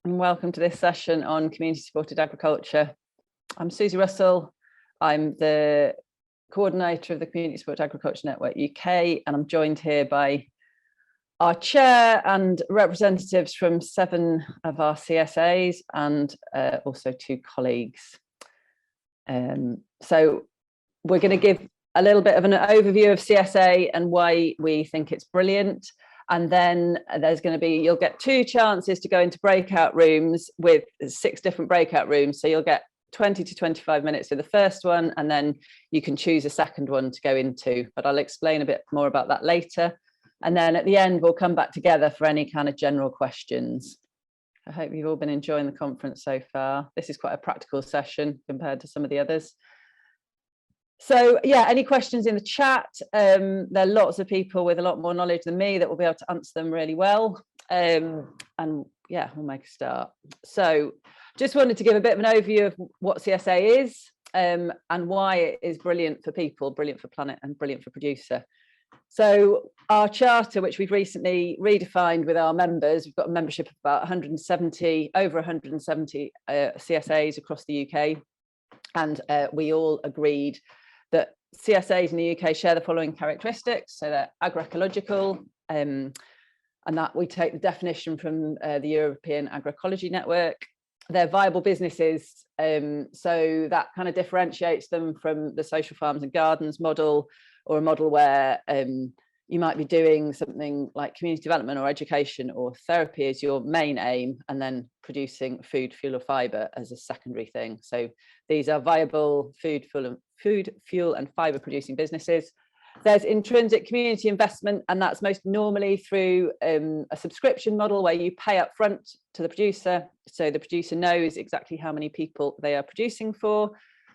and welcome to this session on community-supported agriculture. I'm Suzy Russell. I'm the coordinator of the Community Supported Agriculture Network UK, and I'm joined here by our chair and representatives from 7 of our CSAs and also 2 colleagues. So we're going to give a little bit of an overview of CSA and why we think it's brilliant. And then there's going to be, you'll get 2 chances to go into breakout rooms with 6 different breakout rooms. So you'll get 20 to 25 minutes for the first one, and then you can choose a second one to go into. But I'll explain a bit more about that later. And then at the end, we'll come back together for any kind of general questions. I hope you've all been enjoying the conference so far. This is quite a practical session compared to some of the others. So yeah, any questions in the chat? There are lots of people with a lot more knowledge than me that will be able to answer them really well. And yeah, we'll make a start. So just wanted to give a bit of an overview of what CSA is and why it is brilliant for people, brilliant for planet, and brilliant for producer. So our charter, which we've recently redefined with our members, we've got a membership of about over 170 CSAs across the UK. And we all agreed that CSAs in the UK share the following characteristics. So they're agroecological, and that we take the definition from the European Agroecology Network. They're viable businesses, so that kind of differentiates them from the social farms and gardens model, or a model where you might be doing something like community development or education or therapy as your main aim, and then producing food, fuel or fibre as a secondary thing. So these are viable food, fuel and fibre producing businesses. There's intrinsic community investment, and that's most normally through a subscription model where you pay up front to the producer, so the producer knows exactly how many people they are producing for.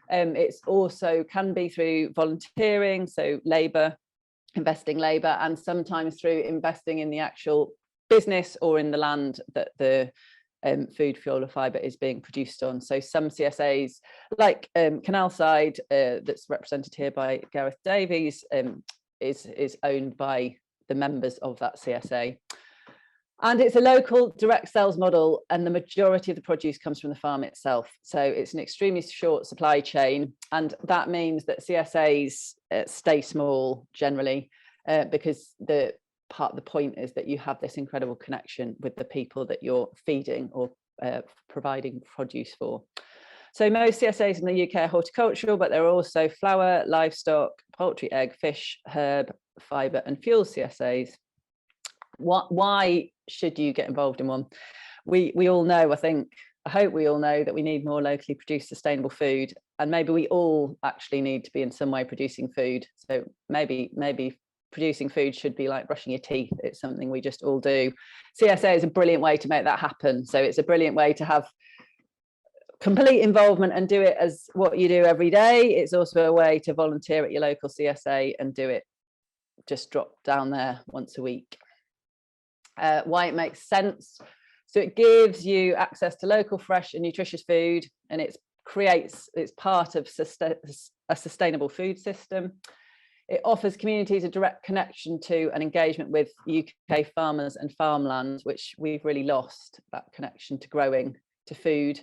It's also can be through volunteering, so investing labour, and sometimes through investing in the actual business or in the land that the food, fuel or fibre is being produced on. So some CSAs, like Canalside, that's represented here by Gareth Davies, is owned by the members of that CSA. And it's a local direct sales model, and the majority of the produce comes from the farm itself. So it's an extremely short supply chain, and that means that CSAs stay small generally, because the point is that you have this incredible connection with the people that you're feeding or providing produce for. So most CSAs in the UK are horticultural, but there are also flour, livestock, poultry, egg, fish, herb, fibre and fuel CSAs. Why should you get involved in one? We all know, I hope we all know that we need more locally produced sustainable food, and maybe we all actually need to be in some way producing food. So maybe producing food should be like brushing your teeth. It's something we just all do. CSA is a brilliant way to make that happen. So it's a brilliant way to have complete involvement and do it as what you do every day. It's also a way to volunteer at your local CSA and do it, just drop down there once a week. Why it makes sense. So it gives you access to local, fresh and nutritious food, and it's part of a sustainable food system. It offers communities a direct connection to and engagement with UK farmers and farmland, which we've really lost, that connection to growing, to food.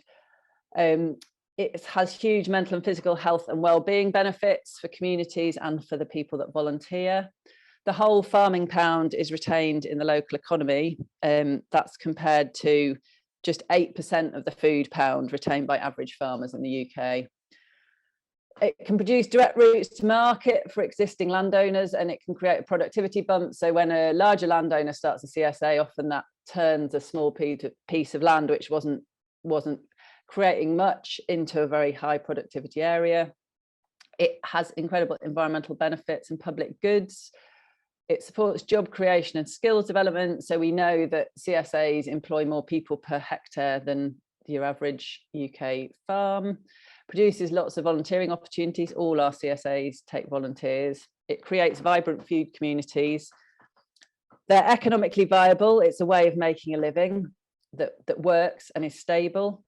It has huge mental and physical health and well-being benefits for communities and for the people that volunteer. The whole farming pound is retained in the local economy. That's compared to just 8% of the food pound retained by average farmers in the UK. It can produce direct routes to market for existing landowners, and it can create a productivity bump. So when a larger landowner starts a CSA, often that turns a small piece of land which wasn't creating much into a very high productivity area. It has incredible environmental benefits and public goods. It supports job creation and skills development. So we know that CSAs employ more people per hectare than your average UK farm. Produces lots of volunteering opportunities. All our CSAs take volunteers. It creates vibrant food communities. They're economically viable. It's a way of making a living that works and is stable.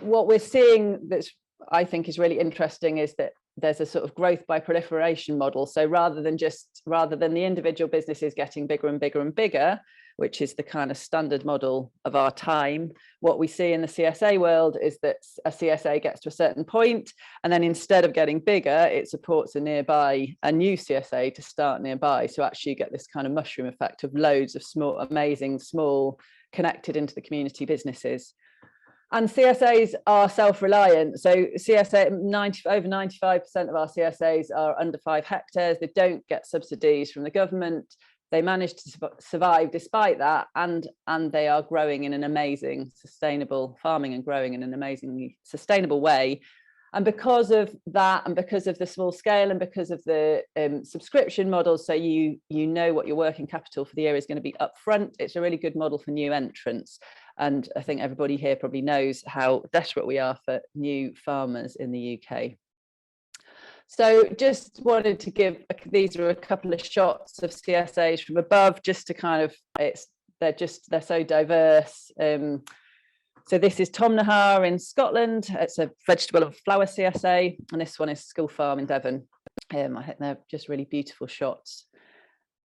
What we're seeing that's I think is really interesting is that there's a sort of growth by proliferation model. So rather than the individual businesses getting bigger and bigger and bigger, which is the kind of standard model of our time, what we see in the CSA world is that a CSA gets to a certain point, and then instead of getting bigger, it supports a new CSA to start nearby. So actually you get this kind of mushroom effect of loads of small, amazing, small, connected into the community businesses. And CSAs are self-reliant. So over 95% of our CSAs are under 5 hectares. They don't get subsidies from the government. They manage to survive despite that, and they are growing in an amazing sustainable farming and growing in an amazingly sustainable way. And because of that, and because of the small scale, and because of the subscription model, so you know what your working capital for the year is going to be upfront, it's a really good model for new entrants. And I think everybody here probably knows how desperate we are for new farmers in the UK. So just wanted to give, these are a couple of shots of CSAs from above, just to kind of, they're so diverse. So this is Tomnahar in Scotland. It's a vegetable and flower CSA, and this one is Seoul Farm in Devon. I think they're just really beautiful shots.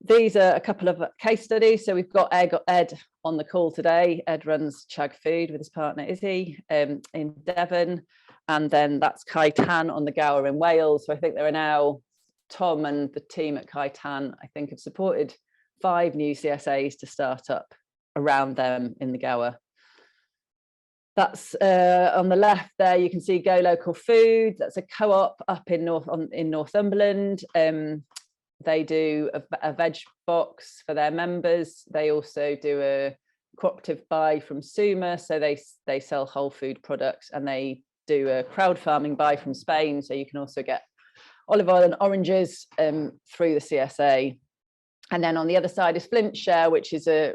These are a couple of case studies. So we've got Ed on the call today. Ed runs Chag Food with his partner Izzy in Devon. And then that's Kaitan on the Gower in Wales. So I think there are now, Tom and the team at Kaitan, I think, have supported 5 new CSAs to start up around them in the Gower. That's on the left there, you can see Go Local Food. That's a co-op up in Northumberland. They do a Vegfox for their members. They also do a cooperative buy from Suma. So they sell whole food products, and they do a crowd farming buy from Spain, so you can also get olive oil and oranges through the CSA. And then on the other side is Flintshire, which is the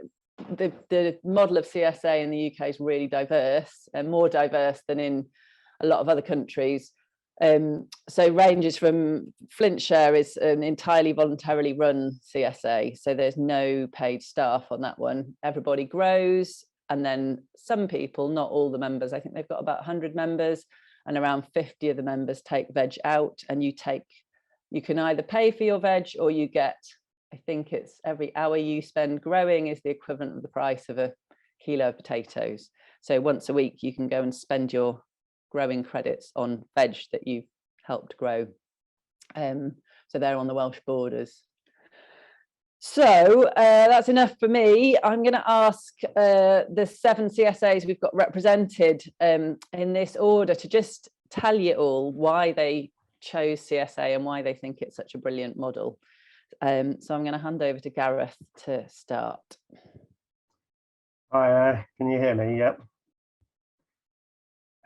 model of CSA in the UK is really diverse, and more diverse than in a lot of other countries. So ranges from, Flintshire is an entirely voluntarily run CSA, so there's no paid staff on that one. Everybody grows. And then some people, not all the members, I think they've got about 100 members, and around 50 of the members take veg out, and you can either pay for your veg, or you get, I think it's every hour you spend growing is the equivalent of the price of a kilo of potatoes. So once a week you can go and spend your growing credits on veg that you've helped grow. So they're on the Welsh borders. So that's enough for me. I'm going to ask the 7 CSAs we've got represented in this order to just tell you all why they chose CSA and why they think it's such a brilliant model. So I'm going to hand over to Gareth to start. Hi, can you hear me? Yep.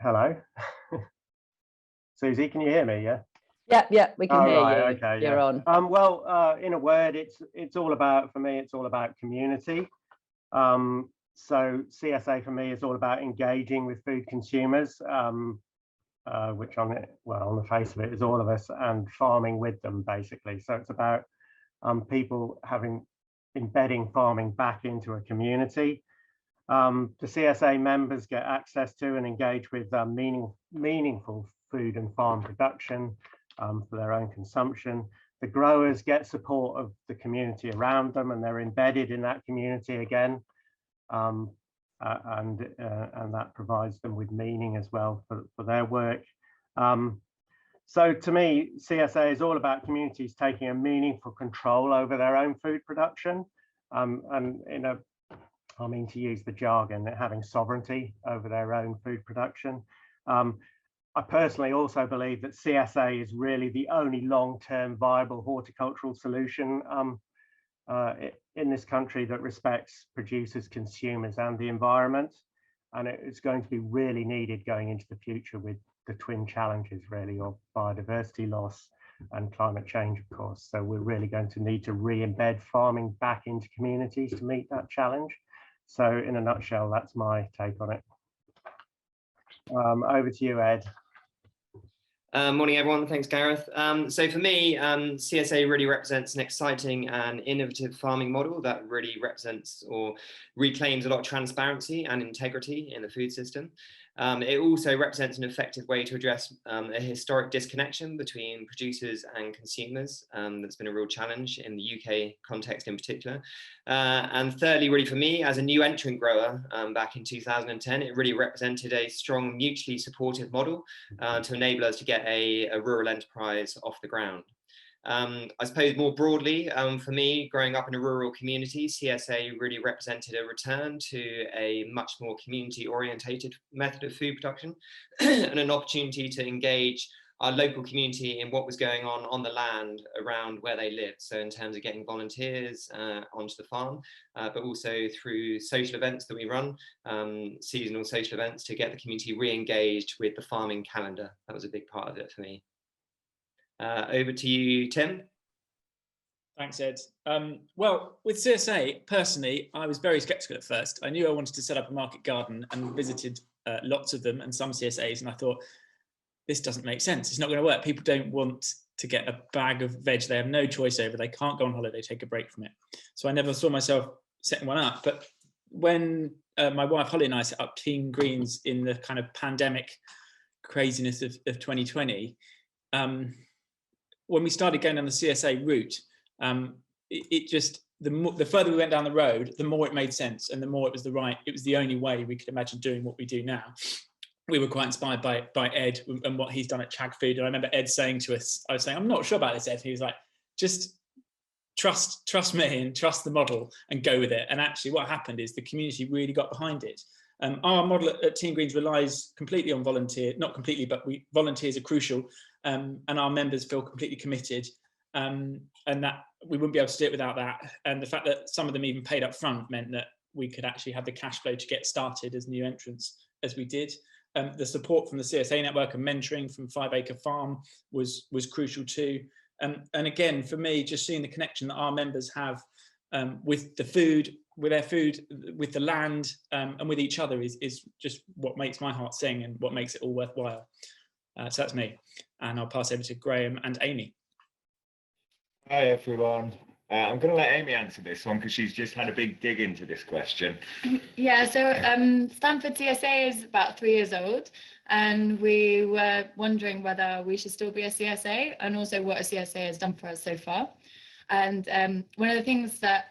Hello. Suzy, can you hear me? Yeah. Yeah, we can hear right, you. okay, You're on. Well, in a word, it's all about, for me, it's all about community. So CSA for me is all about engaging with food consumers, which on the face of it is all of us, and farming with them, basically. So it's about people embedding farming back into a community. The CSA members get access to and engage with meaningful food and farm production for their own consumption. The growers get support of the community around them, and they're embedded in that community again, and that provides them with meaning as well for their work. So to me, CSA is all about communities taking a meaningful control over their own food production, and I mean, to use the jargon, having sovereignty over their own food production. I personally also believe that CSA is really the only long-term viable horticultural solution in this country that respects producers, consumers, and the environment. And it's going to be really needed going into the future with the twin challenges, really, of biodiversity loss and climate change, of course. So we're really going to need to re-embed farming back into communities to meet that challenge. So in a nutshell, that's my take on it. Over to you, Ed. Morning, everyone. Thanks, Gareth. So for me, CSA really represents an exciting and innovative farming model that really represents or reclaims a lot of transparency and integrity in the food system. It also represents an effective way to address a historic disconnection between producers and consumers that's been a real challenge in the UK context in particular. And thirdly, really for me, as a new entrant grower back in 2010, it really represented a strong, mutually supportive model to enable us to get a rural enterprise off the ground. I suppose more broadly, for me, growing up in a rural community, CSA really represented a return to a much more community-orientated method of food production and an opportunity to engage our local community in what was going on the land around where they lived. So in terms of getting volunteers onto the farm, but also through social events that we run, seasonal social events, to get the community re-engaged with the farming calendar. That was a big part of it for me. Over to you, Tim. Thanks, Ed. Well, with CSA, personally, I was very sceptical at first. I knew I wanted to set up a market garden and visited lots of them and some CSAs, and I thought, this doesn't make sense. It's not going to work. People don't want to get a bag of veg they have no choice over. They can't go on holiday, take a break from it. So I never saw myself setting one up. But when my wife Holly and I set up Team Greens in the kind of pandemic craziness of 2020, when we started going down the CSA route, it just, the further we went down the road, the more it made sense, and the more it was the only way we could imagine doing what we do now. We were quite inspired by Ed and what he's done at Chag Food. And I remember Ed saying to us, I was saying, I'm not sure about this, Ed. He was like, just trust me and trust the model and go with it. And actually what happened is the community really got behind it. Our model at Team Greens relies completely on not completely, but volunteers are crucial, and our members feel completely committed, and that we wouldn't be able to do it without that. And the fact that some of them even paid up front meant that we could actually have the cash flow to get started as new entrants as we did. The support from the CSA Network and mentoring from 5 Acre Farm was crucial too. And again, for me, just seeing the connection that our members have with the food, with their food, with the land, and with each other is just what makes my heart sing and what makes it all worthwhile. So that's me. And I'll pass over to Graham and Amy. Hi, everyone. I'm going to let Amy answer this one because she's just had a big dig into this question. Yeah, so Stanford CSA is about 3 years old, and we were wondering whether we should still be a CSA and also what a CSA has done for us so far. And one of the things that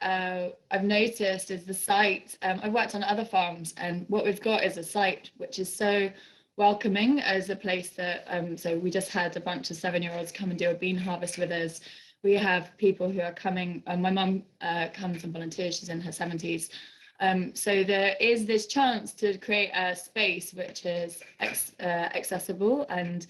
I've noticed is the site. I've worked on other farms, and what we've got is a site which is so welcoming as a place that, so we just had a bunch of 7-year-olds come and do a bean harvest with us. We have people who are coming, my mum comes and volunteers, she's in her 70s. So there is this chance to create a space which is accessible and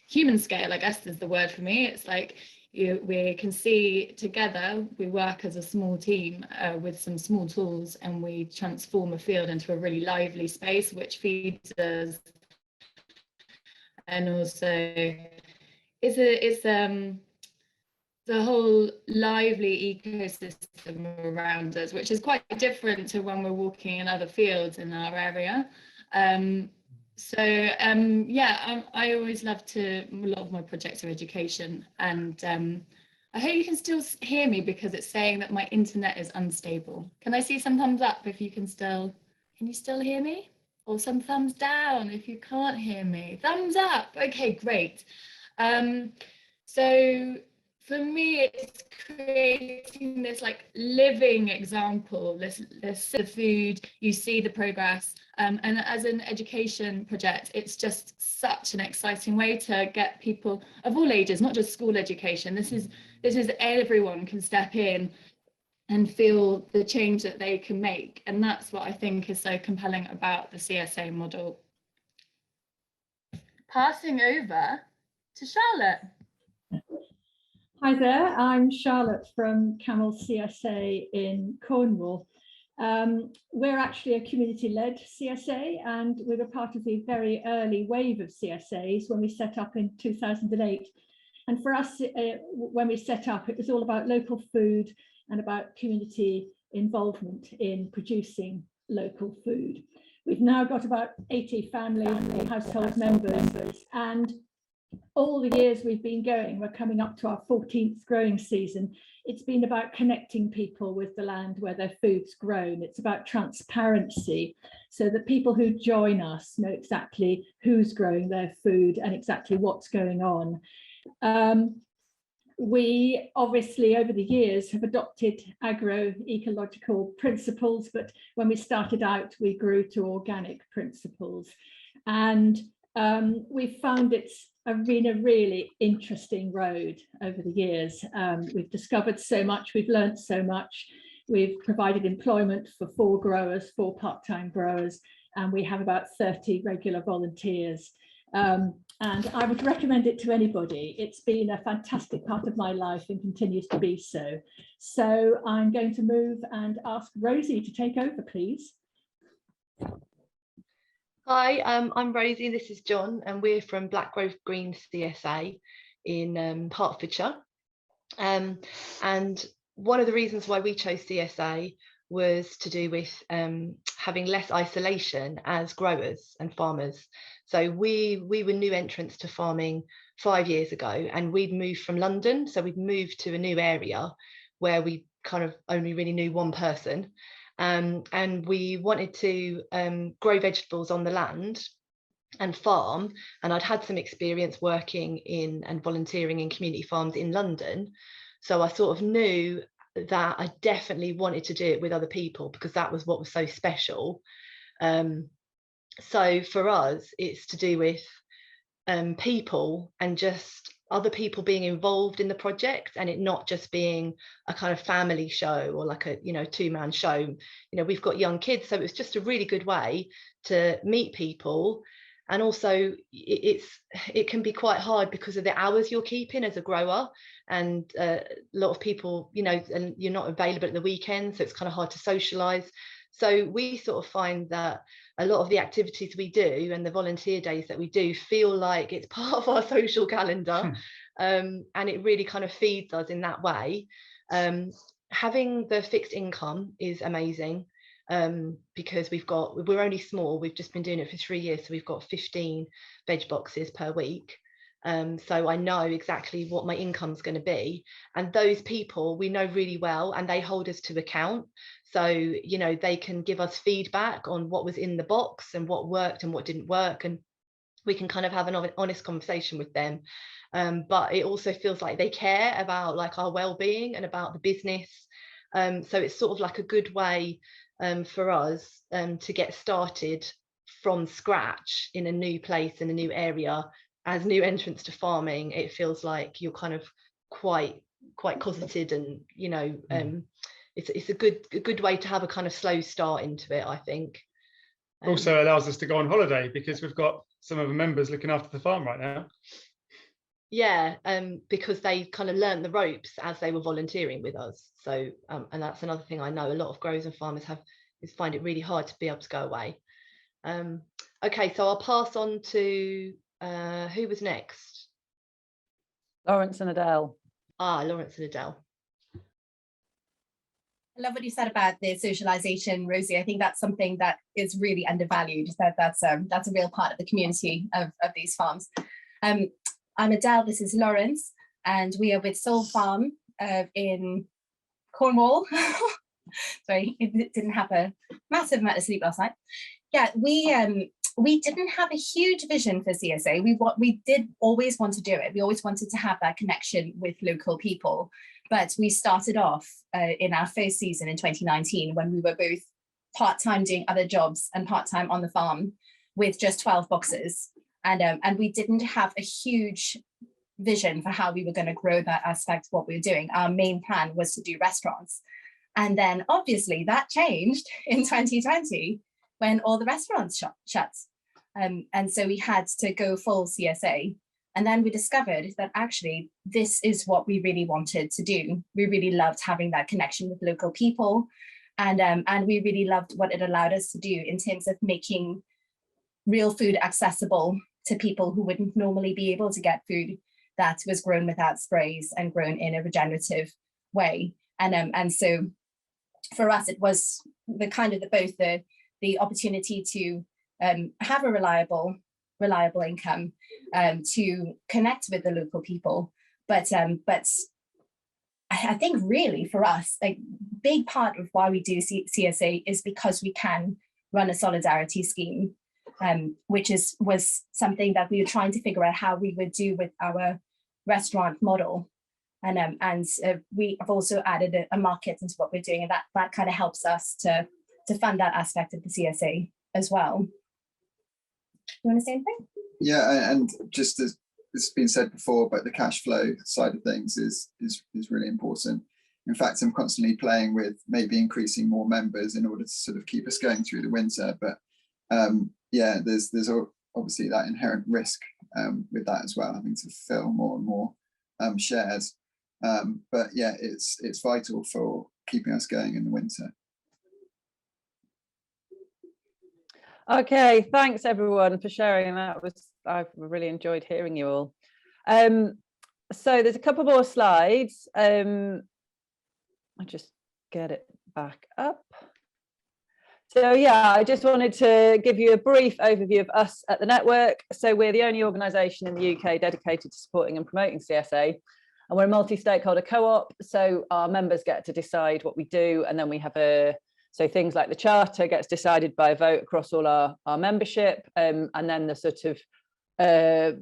human scale, I guess is the word for me. It's like we can see together, we work as a small team with some small tools, and we transform a field into a really lively space which feeds us. And also it's the whole lively ecosystem around us, which is quite different to when we're walking in other fields in our area. I always love a lot of my projects are education, and I hope you can still hear me because it's saying that my internet is unstable. Can I see some thumbs up if you can you still hear me? Or some thumbs down if you can't hear me. Thumbs up, okay, great. So for me, it's creating this like living example, this food, you see the progress. And as an education project, it's just such an exciting way to get people of all ages, not just school education. This is everyone can step in and feel the change that they can make. And that's what I think is so compelling about the CSA model. Passing over to Charlotte. Hi there, I'm Charlotte from Camel CSA in Cornwall. We're actually a community-led CSA, and we were part of the very early wave of CSAs when we set up in 2008. And for us, when we set up, it was all about local food and about community involvement in producing local food. We've now got about 80 family household members, and all the years we've been going, we're coming up to our 14th growing season. It's been about connecting people with the land where their food's grown. It's about transparency, so that people who join us know exactly who's growing their food and exactly what's going on. We obviously over the years have adopted agroecological principles, but when we started out, we grew to organic principles. And we found it's been a really interesting road over the years. We've discovered so much, we've learned so much. We've provided employment for 4 growers, 4 part-time growers, and we have about 30 regular volunteers. And I would recommend it to anybody. It's been a fantastic part of my life and continues to be so. So I'm going to move and ask Rosie to take over, please. Hi, I'm Rosie, this is John, and we're from Blackgrove Green CSA in Hertfordshire. And one of the reasons why we chose CSA was to do with having less isolation as growers and farmers. So we were new entrants to farming 5 years ago, and we'd moved from London. So we'd moved to a new area where we kind of only really knew one person. And we wanted to grow vegetables on the land and farm. And I'd had some experience working in and volunteering in community farms in London. So I sort of knew that I definitely wanted to do it with other people, because that was what was so special. So for us, it's to do with people and just other people being involved in the project, and it not just being a kind of family show or like a 2-man show. We've got young kids, so it's just a really good way to meet people. And also it can be quite hard because of the hours you're keeping as a grower, and a lot of people, and you're not available at the weekend, so it's kind of hard to socialize. So we sort of find that a lot of the activities we do and the volunteer days that we do feel like it's part of our social calendar. And it really kind of feeds us in that way. Having the fixed income is amazing, because we're only small. We've just been doing it for 3 years, so we've got 15 veg boxes per week. So I know exactly what my income's going to be, and those people we know really well, and they hold us to account. So they can give us feedback on what was in the box and what worked and what didn't work, and we can kind of have an honest conversation with them. But it also feels like they care about like our well-being and about the business. So it's sort of like a good way for us to get started from scratch in a new place, in a new area. As new entrants to farming, it feels like you're kind of quite cosseted, and it's a good way to have a kind of slow start into it, I think. Also allows us to go on holiday, because we've got some of the members looking after the farm right now. Yeah, because they kind of learned the ropes as they were volunteering with us. So and that's another thing I know a lot of growers and farmers find it really hard to be able to go away. Okay, so I'll pass on to who was next? Lawrence and Adele. Lawrence and Adele. I love what you said about the socialization, Rosie. I think that's something that is really undervalued. That's a real part of the community of these farms. I'm Adele, this is Lawrence, and we are with Seoul Farm in Cornwall. Sorry, it didn't have a massive amount of sleep last night. Yeah, we didn't have a huge vision for CSA. We did always want to do it. We always wanted to have that connection with local people. But we started off in our first season in 2019, when we were both part-time doing other jobs and part-time on the farm, with just 12 boxes. And we didn't have a huge vision for how we were going to grow that aspect of what we were doing. Our main plan was to do restaurants. And then obviously that changed in 2020 when all the restaurants shut. And so we had to go full CSA. And then we discovered that actually this is what we really wanted to do. We really loved having that connection with local people. And we really loved what it allowed us to do in terms of making real food accessible to people who wouldn't normally be able to get food that was grown without sprays and grown in a regenerative way. And so for us, it was the kind of both the opportunity to have a reliable reliable income, to connect with the local people. But I think really for us, like, big part of why we do CSA is because we can run a solidarity scheme, which was something that we were trying to figure out how we would do with our restaurant model. And we have also added a market into what we're doing, and that kind of helps us to fund that aspect of the CSA as well. You want to say anything? Yeah, and just as it's been said before, but the cash flow side of things is really important. In fact, I'm constantly playing with maybe increasing more members in order to sort of keep us going through the winter. But yeah, there's obviously that inherent risk with that as well, having to fill more and more shares. But yeah, it's vital for keeping us going in the winter. Okay, thanks everyone for sharing. I've really enjoyed hearing you all. So there's a couple more slides. I'll just get it back up. So yeah, I just wanted to give you a brief overview of us at the network. So we're the only organisation in the UK dedicated to supporting and promoting CSA, and we're a multi-stakeholder co-op. So our members get to decide what we do, and then we have so things like the charter gets decided by a vote across all our membership, and then the sort of I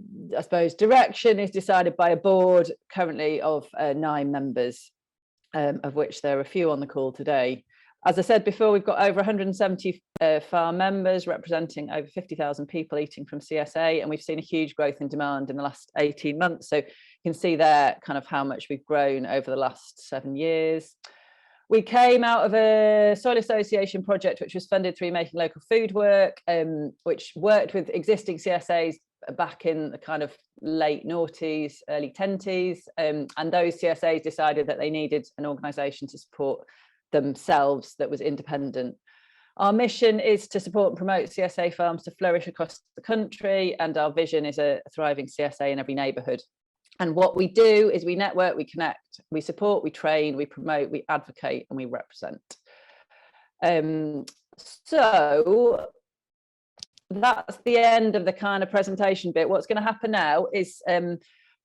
suppose direction is decided by a board currently of 9 members, of which there are a few on the call today. As I said before, we've got over 170 farm members representing over 50,000 people eating from CSA, and we've seen a huge growth in demand in the last 18 months. So you can see there kind of how much we've grown over the last 7 years. We came out of a soil association project, which was funded through Making Local Food Work, which worked with existing CSAs back in the kind of late noughties, early 10s. And those CSAs decided that they needed an organisation to support themselves that was independent. Our mission is to support and promote CSA farms to flourish across the country, and our vision is a thriving CSA in every neighbourhood. And what we do is we network, we connect, we support, we train, we promote, we advocate, and we represent. So that's the end of the kind of presentation bit. What's going to happen now is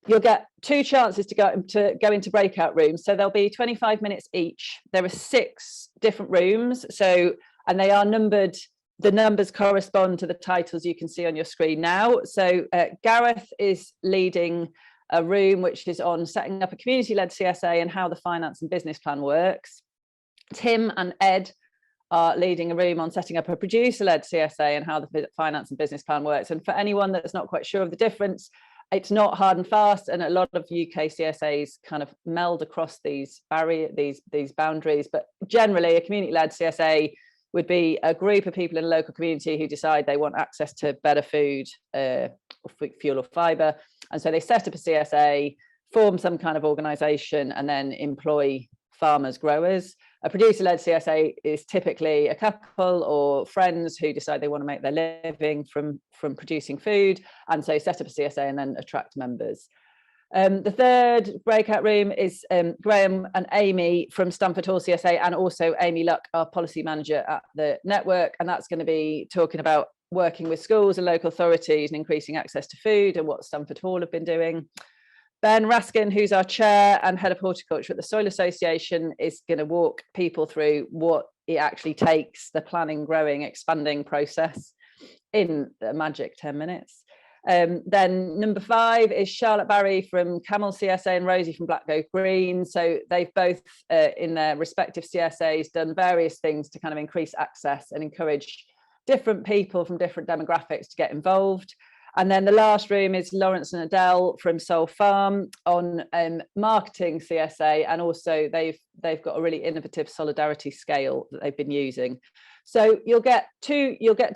you'll get 2 chances to go into breakout rooms. So there'll be 25 minutes each. There are 6 different rooms. And they are numbered. The numbers correspond to the titles you can see on your screen now. So Gareth is leading a room which is on setting up a community-led CSA and how the finance and business plan works. Tim and Ed are leading a room on setting up a producer-led CSA and how the finance and business plan works. And for anyone that's not quite sure of the difference, it's not hard and fast, and a lot of UK CSAs kind of meld across these boundaries. But generally, a community-led CSA would be a group of people in a local community who decide they want access to better food, or fuel or fibre. And so they set up a CSA, form some kind of organisation, and then employ farmers, growers. A producer-led CSA is typically a couple or friends who decide they want to make their living from producing food, and so set up a CSA and then attract members. The third breakout room is Graham and Amy from Stamford Hall CSA, and also Amy Luck, our policy manager at the network, and that's going to be talking about working with schools and local authorities and increasing access to food and what Stamford Hall have been doing. Ben Raskin, who's our chair and head of horticulture at the Soil Association, is going to walk people through what it actually takes, the planning, growing, expanding process in a magic 10 minutes. Then number 5 is Charlotte Barry from Camel CSA and Rosie from Blackgo Green. So they've both in their respective CSAs done various things to kind of increase access and encourage different people from different demographics to get involved. And then the last room is Lawrence and Adele from Seoul Farm on marketing CSA, and also they've got a really innovative solidarity scale that they've been using. So you'll get to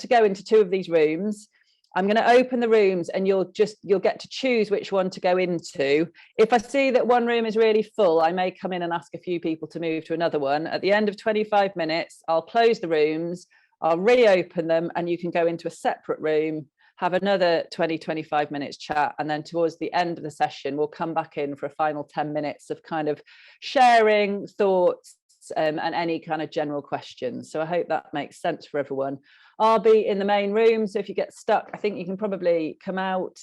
go into 2 of these rooms. I'm going to open the rooms and you'll get to choose which one to go into. If I see that one room is really full, I may come in and ask a few people to move to another one. At the end of 25 minutes, I'll close the rooms, I'll reopen them, and you can go into a separate room, have another 20-25 minutes chat, and then towards the end of the session we'll come back in for a final 10 minutes of kind of sharing thoughts, and any kind of general questions. So I hope that makes sense for everyone. I'll be in the main room, so if you get stuck, I think you can probably come out.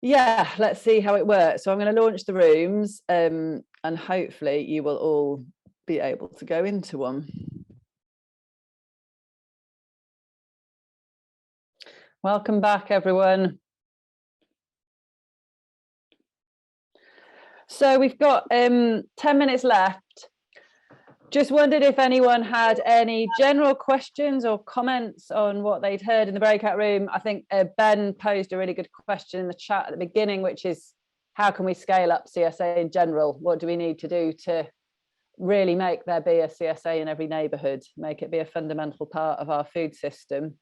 Yeah, let's see how it works. So I'm going to launch the rooms, and hopefully you will all be able to go into one. Welcome back, everyone. So we've got 10 minutes left. Just wondered if anyone had any general questions or comments on what they'd heard in the breakout room. I think Ben posed a really good question in the chat at the beginning, which is, how can we scale up CSA in general? What do we need to do to really make there be a CSA in every neighbourhood, make it be a fundamental part of our food system?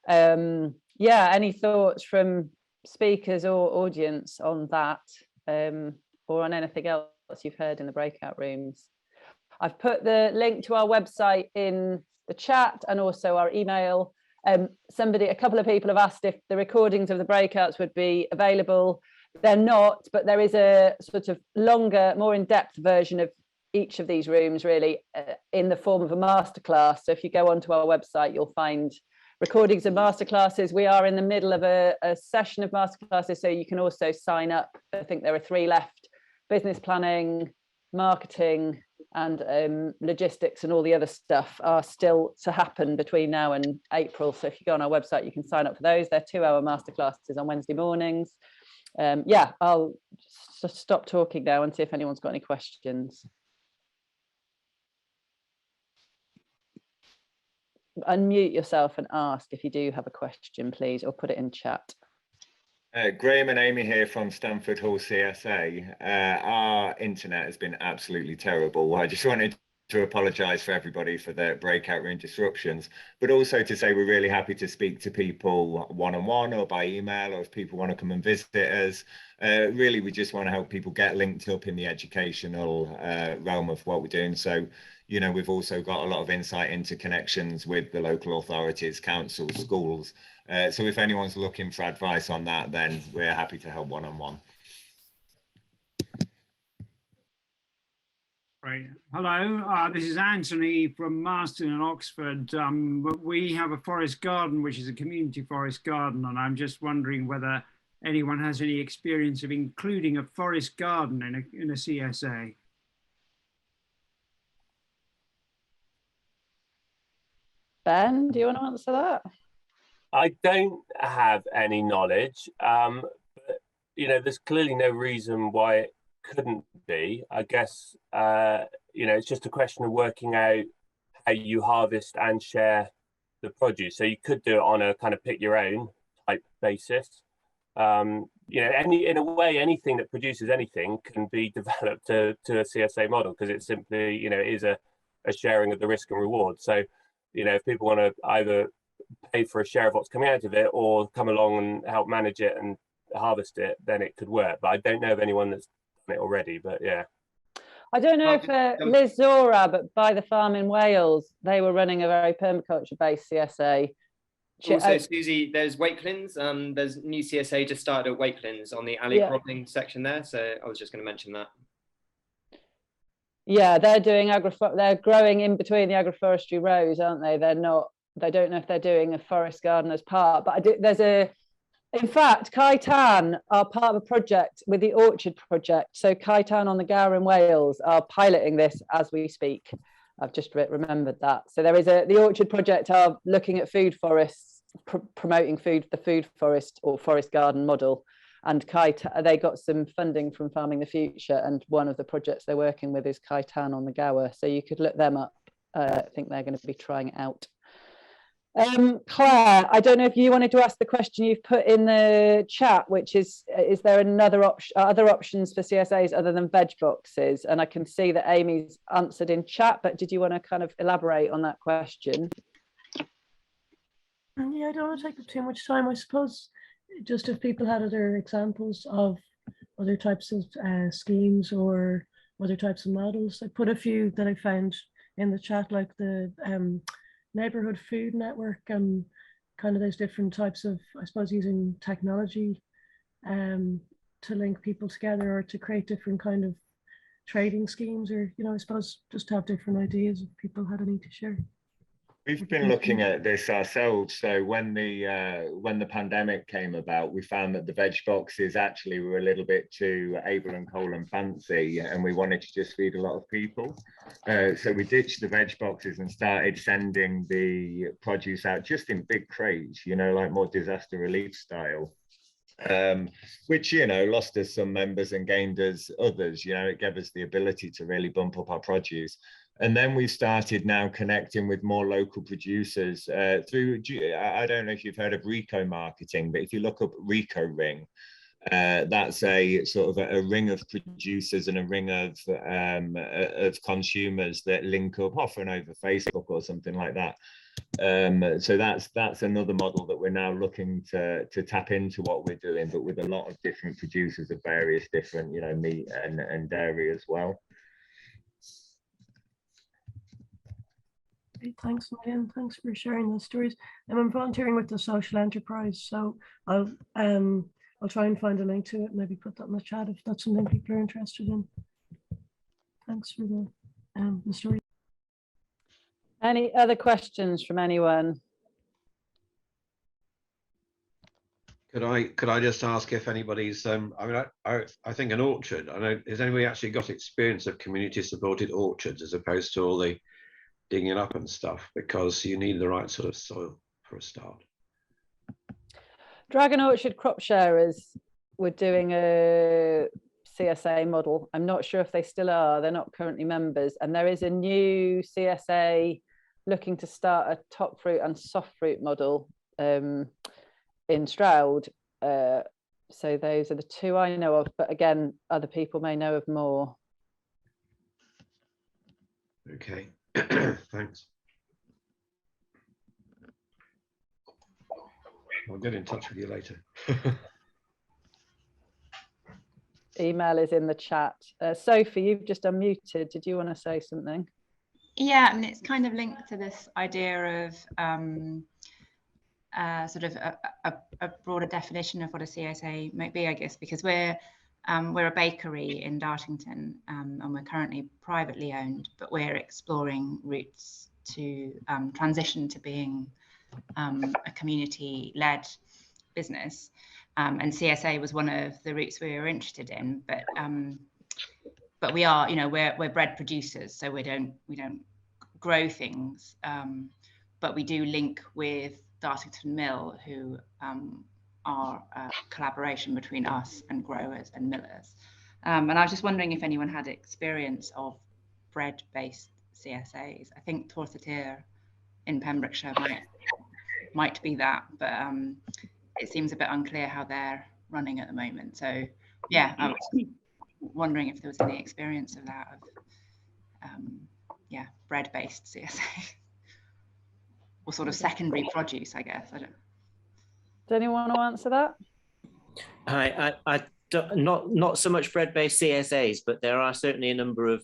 Yeah, any thoughts from speakers or audience on that, or on anything else you've heard in the breakout rooms? I've put the link to our website in the chat and also our email. A couple of people have asked if the recordings of the breakouts would be available. They're not, but there is a sort of longer, more in-depth version of each of these rooms, really, in the form of a masterclass. So if you go onto our website, you'll find recordings of masterclasses. We are in the middle of a session of masterclasses, so you can also sign up. I think there are 3 left: business planning, marketing, and logistics, and all the other stuff are still to happen between now and April. So if you go on our website, you can sign up for those. They're 2-hour masterclasses on Wednesday mornings. Yeah, I'll just stop talking now and see if anyone's got any questions. Unmute yourself and ask if you do have a question, please, or put it in chat. Graham and Amy here from Stamford Hall CSA. Our internet has been absolutely terrible. I just wanted to apologise for everybody for the breakout room disruptions, but also to say we're really happy to speak to people one-on-one or by email, or if people want to come and visit us. Really, we just want to help people get linked up in the educational realm of what we're doing. So, you know, we've also got a lot of insight into connections with the local authorities, councils, schools. So if anyone's looking for advice on that, then we're happy to help one-on-one. Right. Hello, this is Anthony from Marston in Oxford. We have a forest garden, which is a community forest garden, and I'm just wondering whether anyone has any experience of including a forest garden in a CSA. Ben, do you want to answer that? I don't have any knowledge, but you know, there's clearly no reason why it couldn't be. I guess you know, it's just a question of working out how you harvest and share the produce. So you could do it on a kind of pick your own type basis. You know, in a way, anything that produces anything can be developed to a CSA model, because it's simply, you know, it is a sharing of the risk and reward. So, you know, if people want to either pay for a share of what's coming out of it or come along and help manage it and harvest it, then it could work. But I don't know of anyone that's done it already, but yeah. I don't know if Liz Zora, but by the farm in Wales, they were running a very permaculture-based CSA. Also, Suzy, there's Wakelins. There's new CSA just started at Wakelins on the alley cropping section there. So I was just going to mention that. Yeah, they're doing they're growing in between the agroforestry rows, aren't they? They're not. I don't know if they're doing a forest garden as part, but in fact, Kaitan are part of a project with the Orchard Project. So Kaitan on the Gower in Wales are piloting this as we speak. I've just remembered that. So there is the Orchard Project are looking at food forests, promoting the food forest or forest garden model. And they got some funding from Farming the Future, and one of the projects they're working with is Kaitan on the Gower. So you could look them up. I think they're going to be trying it out. Claire, I don't know if you wanted to ask the question you've put in the chat, which is there another other options for CSAs other than veg boxes? And I can see that Amy's answered in chat, but did you want to kind of elaborate on that question? Yeah, I don't want to take up too much time. I suppose just if people had other examples of other types of schemes or other types of models. I put a few that I found in the chat, like the neighborhood food network and kind of those different types of, I suppose, using technology to link people together or to create different kind of trading schemes, or, you know, I suppose just have different ideas if people had any to share. We've been looking at this ourselves. So when the pandemic came about, we found that the veg boxes actually were a little bit too Abel and Cole and fancy, and we wanted to just feed a lot of people. So we ditched the veg boxes and started sending the produce out just in big crates, you know, like more disaster relief style. Which, you know, lost us some members and gained us others. You know, it gave us the ability to really bump up our produce. And then we started now connecting with more local producers through, I don't know if you've heard of Riko Marketing, but if you look up Riko Ring, that's a sort of a ring of producers and a ring of consumers that link up, often over Facebook or something like that. So that's another model that we're now looking to tap into what we're doing, but with a lot of different producers of various different, you know, meat and dairy as well. Thanks again. Thanks for sharing those stories. And I'm volunteering with the social enterprise, so I'll try and find a link to it, maybe put that in the chat if that's something people are interested in. Thanks for the story. Any other questions from anyone? Could I just ask if anybody's I mean, I think an orchard, I know, has anybody actually got experience of community supported orchards as opposed to all the digging it up and stuff, because you need the right sort of soil for a start. Dragon Orchard Crop Sharers were doing a CSA model. I'm not sure if they still are. They're not currently members. And there is a new CSA looking to start a top fruit and soft fruit model in Stroud. So those are the two I know of. But again, other people may know of more. Okay. Thanks. I'll get in touch with you later. Email is in the chat. Sophie, you've just unmuted. Did you want to say something? Yeah, I mean, it's kind of linked to this idea of sort of a broader definition of what a CSA might be, I guess, because we're a bakery in Dartington, and we're currently privately owned, but we're exploring routes to transition to being a community-led business. And CSA was one of the routes we were interested in, but we are, you know, we're bread producers, so we don't grow things, but we do link with Dartington Mill, who are a collaboration between us and growers and millers. And I was just wondering if anyone had experience of bread-based CSAs. I think Torthatir in Pembrokeshire might be that, but it seems a bit unclear how they're running at the moment. So yeah, I was wondering if there was any experience of that, yeah, bread-based CSA or sort of secondary produce, I guess. I don't. Does anyone want to answer that? I don't, not so much bread-based CSAs, but there are certainly a number of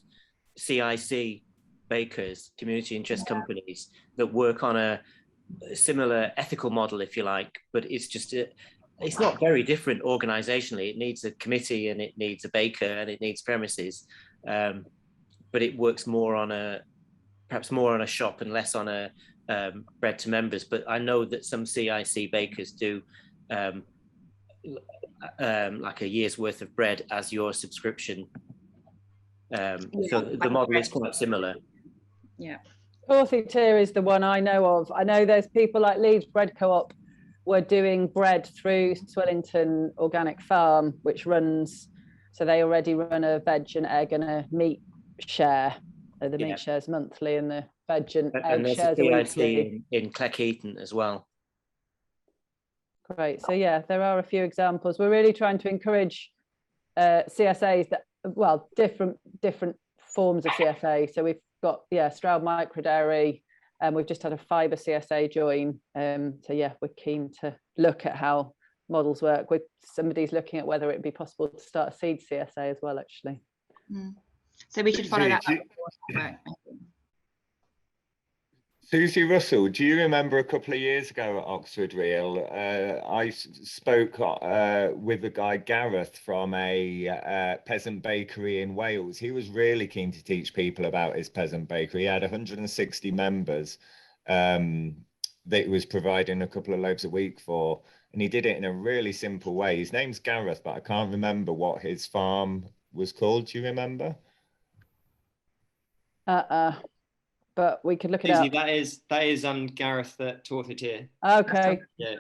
CIC bakers, community interest companies, that work on a similar ethical model, if you like, but it's just it's not very different organizationally. It needs a committee and it needs a baker and it needs premises, but it works more on perhaps more on a shop and less on a bread to members. But I know that some CIC bakers do like a year's worth of bread as your subscription. So the model is quite similar. Yeah. Torthatir is the one I know of. I know there's people like Leeds Bread Co-op were doing bread through Swillington Organic Farm, which runs, so they already run a veg and egg and a meat share. The meat shares monthly and the veg and egg shares are weekly. In Cleckheaton as well. Great. So yeah, there are a few examples. We're really trying to encourage CSAs that, well, different forms of CSA. So we've got, yeah, Stroud Microdairy, and we've just had a fibre CSA join. So yeah, we're keen to look at how models work. Somebody's looking at whether it'd be possible to start a seed CSA as well, actually. So we should follow that up. Suzy Russell, do you remember a couple of years ago at Oxford Real, I spoke with a guy, Gareth, from a Peasant Bakery in Wales. He was really keen to teach people about his Peasant Bakery. He had 160 members that he was providing a couple of loaves a week for, and he did it in a really simple way. His name's Gareth, but I can't remember what his farm was called. Do you remember? But we could look it Suzy, up. that is Gareth that taught it here. Okay. Yeah.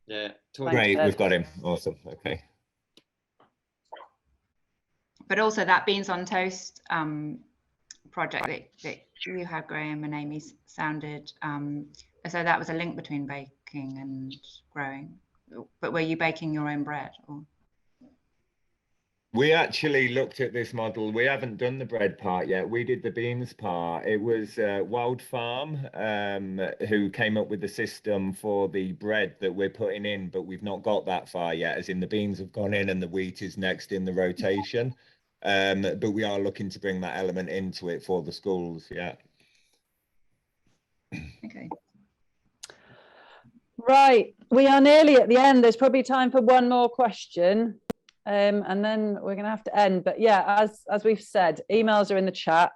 Yeah. Great, we've got him. Awesome. Okay. But also that Beans on Toast project that you had, Graham and Amy, sounded so that was a link between baking and growing. But were you baking your own bread? Or? We actually looked at this model. We haven't done the bread part yet. We did the beans part. It was Wild Farm who came up with the system for the bread that we're putting in, but we've not got that far yet, as in the beans have gone in and the wheat is next in the rotation. But we are looking to bring that element into it for the schools, yeah. Okay. Right, we are nearly at the end. There's probably time for one more question. And then we're going to have to end. But yeah, as we've said, emails are in the chat.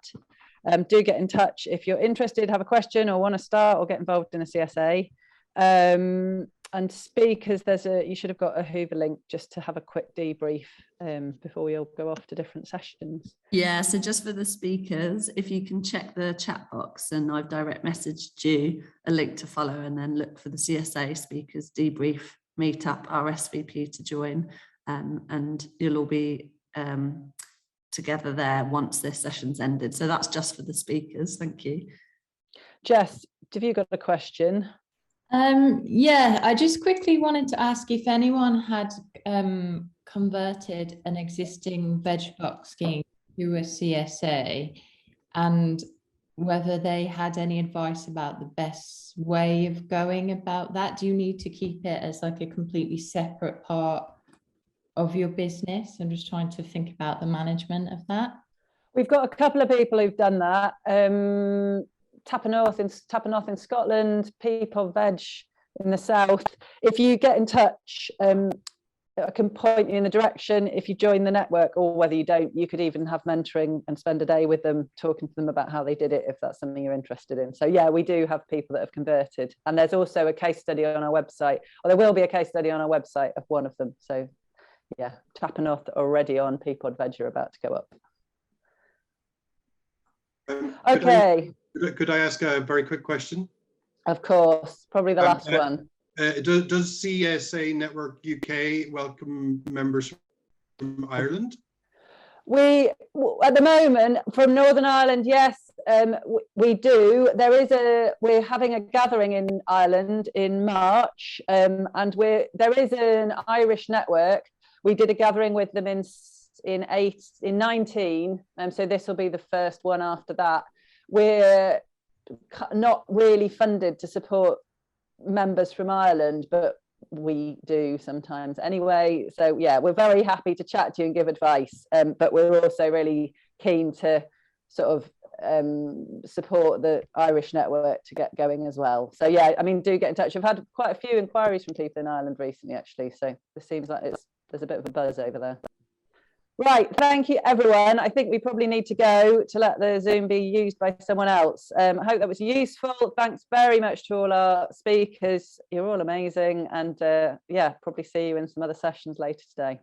Do get in touch if you're interested, have a question or want to start or get involved in a CSA. And speakers, you should have got a Hoover link just to have a quick debrief before we all go off to different sessions. Yeah, so just for the speakers, if you can check the chat box, and I've direct messaged you a link to follow, and then look for the CSA speakers debrief meetup RSVP to join. And you'll all be together there once this session's ended. So that's just for the speakers. Thank you. Jess, have you got a question? Yeah, I just quickly wanted to ask if anyone had converted an existing Vegfox scheme to a CSA, and whether they had any advice about the best way of going about that. Do you need to keep it as like a completely separate part of your business? I'm just trying to think about the management of that. We've got a couple of people who've done that. Tappernorth in Scotland, Peapod Veg in the south. If you get in touch, I can point you in the direction. If you join the network, or whether you don't, you could even have mentoring and spend a day with them, talking to them about how they did it, if that's something you're interested in. So yeah, we do have people that have converted, and there's also a case study on our website, or there will be a case study on our website of one of them. So yeah, Tappernorth already on, Peapod Veg are about to go up. Okay. Could I ask a very quick question? Of course, probably the last one. Does CSA Network UK welcome members from Ireland? We, at the moment, from Northern Ireland, yes, we do. We're having a gathering in Ireland in March, and there is an Irish network. We did a gathering with them in 19, so this will be the first one after that. We're not really funded to support members from Ireland, but we do sometimes anyway. So yeah, we're very happy to chat to you and give advice, but we're also really keen to sort of support the Irish network to get going as well. So yeah, I mean, do get in touch. I've had quite a few inquiries from people in Ireland recently, actually, so it seems like there's a bit of a buzz over there. Right, thank you everyone. I think we probably need to go to let the Zoom be used by someone else. I hope that was useful. Thanks very much to all our speakers. You're all amazing, and yeah, probably see you in some other sessions later today.